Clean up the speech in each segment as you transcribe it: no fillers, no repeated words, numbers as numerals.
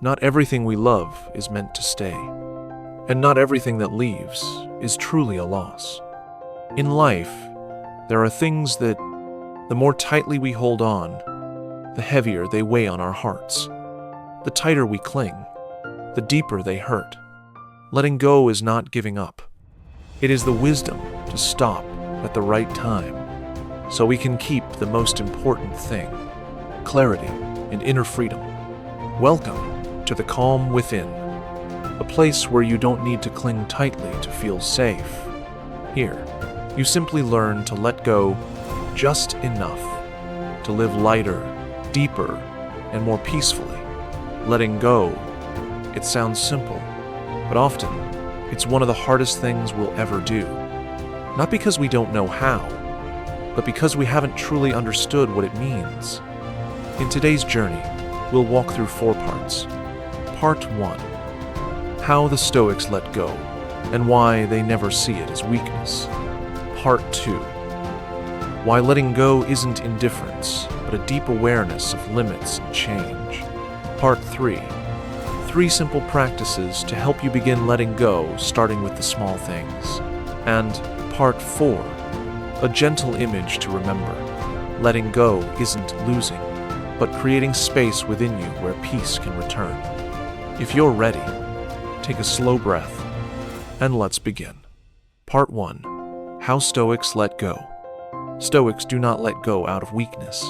Not everything we love is meant to stay, and not everything that leaves is truly a loss. In life, there are things that, the more tightly we hold on, the heavier they weigh on our hearts. The tighter we cling, the deeper they hurt. Letting go is not giving up. It is the wisdom to stop at the right time, so we can keep the most important thing: clarity and inner freedom. Welcome to the calm within, a place where you don't need to cling tightly to feel safe. Here, you simply learn to let go just enough to live lighter, deeper, and more peacefully. Letting go, it sounds simple, but often it's one of the hardest things we'll ever do. Not because we don't know how, but because we haven't truly understood what it means. In today's journey, we'll walk through 4 parts. Part 1. How the Stoics let go, and why they never see it as weakness. Part 2. Why letting go isn't indifference, but a deep awareness of limits and change. Part 3. 3 simple practices to help you begin letting go, starting with the small things. And Part 4. A gentle image to remember. Letting go isn't losing, but creating space within you where peace can return. If you're ready, take a slow breath, and let's begin. Part 1. How Stoics let go. Stoics do not let go out of weakness.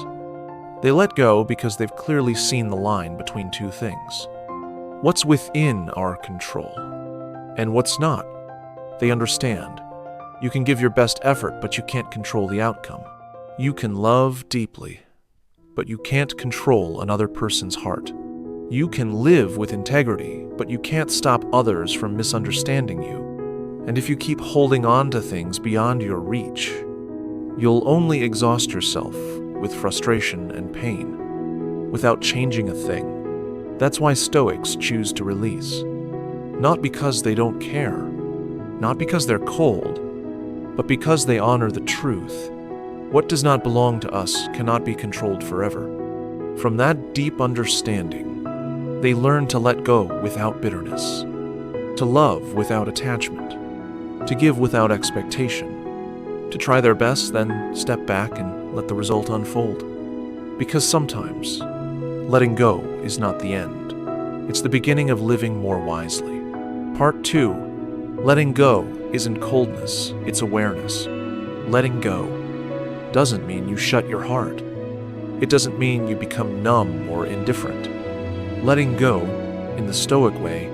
They let go because they've clearly seen the line between 2 things: what's within our control, and what's not. They understand. You can give your best effort, but you can't control the outcome. You can love deeply, but you can't control another person's heart. You can live with integrity, but you can't stop others from misunderstanding you. And if you keep holding on to things beyond your reach, you'll only exhaust yourself with frustration and pain, without changing a thing. That's why Stoics choose to release. Not because they don't care, not because they're cold, but because they honor the truth. What does not belong to us cannot be controlled forever. From that deep understanding, they learn to let go without bitterness, to love without attachment, to give without expectation, to try their best, then step back and let the result unfold. Because sometimes, letting go is not the end. It's the beginning of living more wisely. Part 2. Letting go isn't coldness, it's awareness. Letting go doesn't mean you shut your heart. It doesn't mean you become numb or indifferent. Letting go, in the Stoic way,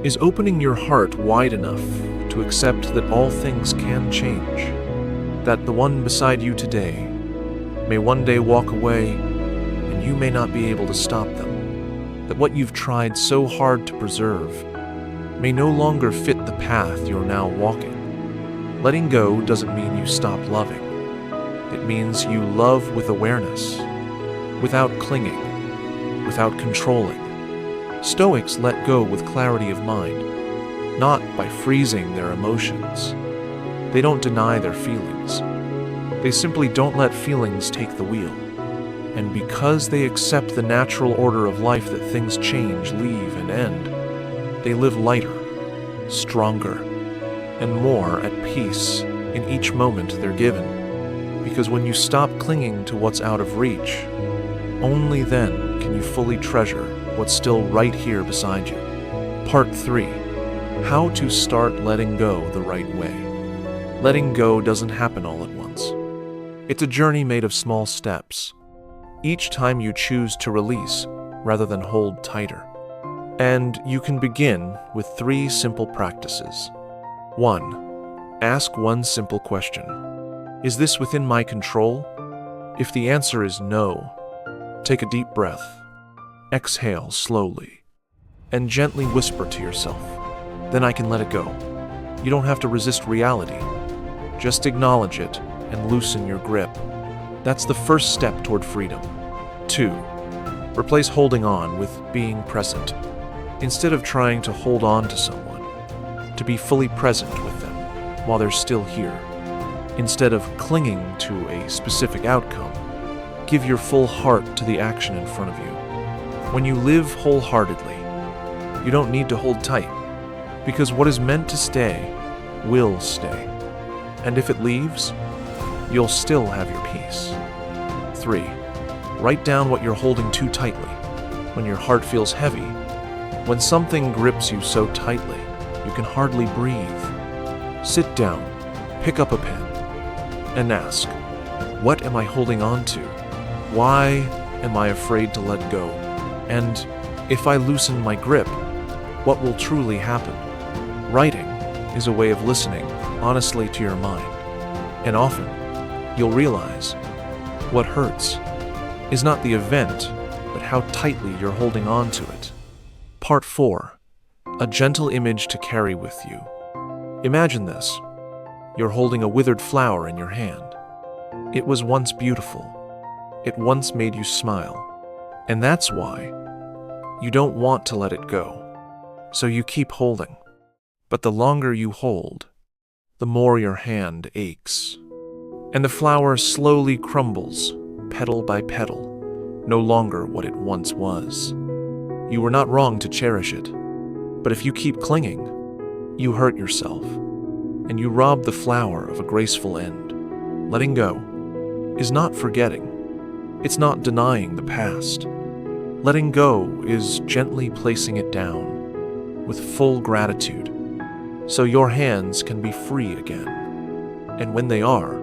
is opening your heart wide enough to accept that all things can change, that the one beside you today may one day walk away and you may not be able to stop them, that what you've tried so hard to preserve may no longer fit the path you're now walking. Letting go doesn't mean you stop loving. It means you love with awareness, without clinging, without controlling. Stoics let go with clarity of mind, not by freezing their emotions. They don't deny their feelings. They simply don't let feelings take the wheel. And because they accept the natural order of life that things change, leave, and end, they live lighter, stronger, and more at peace in each moment they're given. Because when you stop clinging to what's out of reach, only then can you fully treasure what's still right here beside you. Part 3. How to start letting go the right way. Letting go doesn't happen all at once. It's a journey made of small steps, each time you choose to release rather than hold tighter. And you can begin with 3 simple practices. 1. Ask one simple question. Is this within my control? If the answer is no, take a deep breath, exhale slowly, and gently whisper to yourself, then I can let it go. You don't have to resist reality. Just acknowledge it and loosen your grip. That's the first step toward freedom. 2. Replace holding on with being present. Instead of trying to hold on to someone, to be fully present with them while they're still here. Instead of clinging to a specific outcome, give your full heart to the action in front of you. When you live wholeheartedly, You don't need to hold tight, because what is meant to stay will stay. And if it leaves, you'll still have your peace. 3. Write down what you're holding too tightly. When your heart feels heavy, when something grips you so tightly, you can hardly breathe. Sit down, pick up a pen, and ask, what am I holding on to? Why am I afraid to let go? And if I loosen my grip, what will truly happen? Writing is a way of listening honestly to your mind. And often, you'll realize what hurts is not the event, but how tightly you're holding on to it. Part 4. A gentle image to carry with you. Imagine this. You're holding a withered flower in your hand. It was once beautiful. It once made you smile. And that's why you don't want to let it go. So you keep holding. But the longer you hold, the more your hand aches. And the flower slowly crumbles, petal by petal, no longer what it once was. You were not wrong to cherish it. But if you keep clinging, you hurt yourself, and you rob the flower of a graceful end. Letting go is not forgetting. It's not denying the past. Letting go is gently placing it down with full gratitude, so your hands can be free again. And when they are,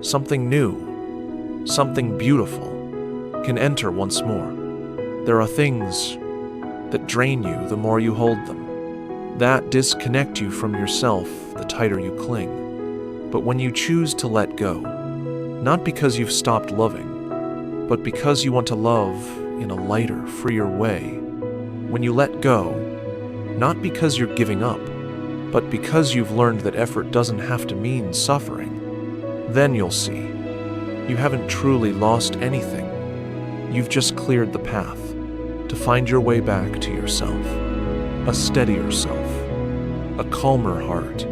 something new, something beautiful, can enter once more. There are things that drain you the more you hold them, that disconnect you from yourself the tighter you cling. But when you choose to let go, not because you've stopped loving, but because you want to love in a lighter, freer way, when you let go, not because you're giving up, but because you've learned that effort doesn't have to mean suffering, then you'll see you haven't truly lost anything. You've just cleared the path to find your way back to yourself, a steadier self, a calmer heart,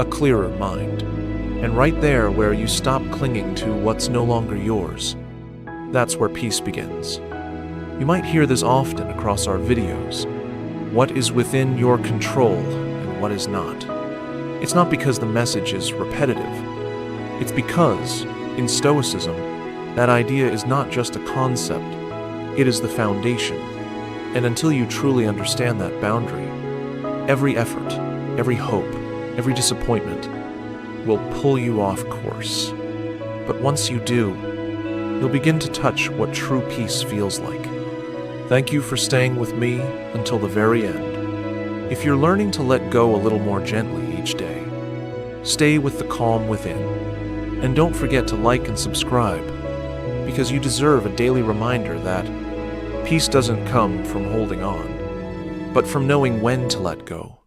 a clearer mind. And right there where you stop clinging to what's no longer yours, that's where peace begins. You might hear this often across our videos. What is within your control and what is not. It's not because the message is repetitive. It's because, in Stoicism, that idea is not just a concept, it is the foundation. And until you truly understand that boundary, every effort, every hope, every disappointment will pull you off course. But once you do, you'll begin to touch what true peace feels like. Thank you for staying with me until the very end. If you're learning to let go a little more gently each day, stay with the calm within. And don't forget to like and subscribe, because you deserve a daily reminder that peace doesn't come from holding on, but from knowing when to let go.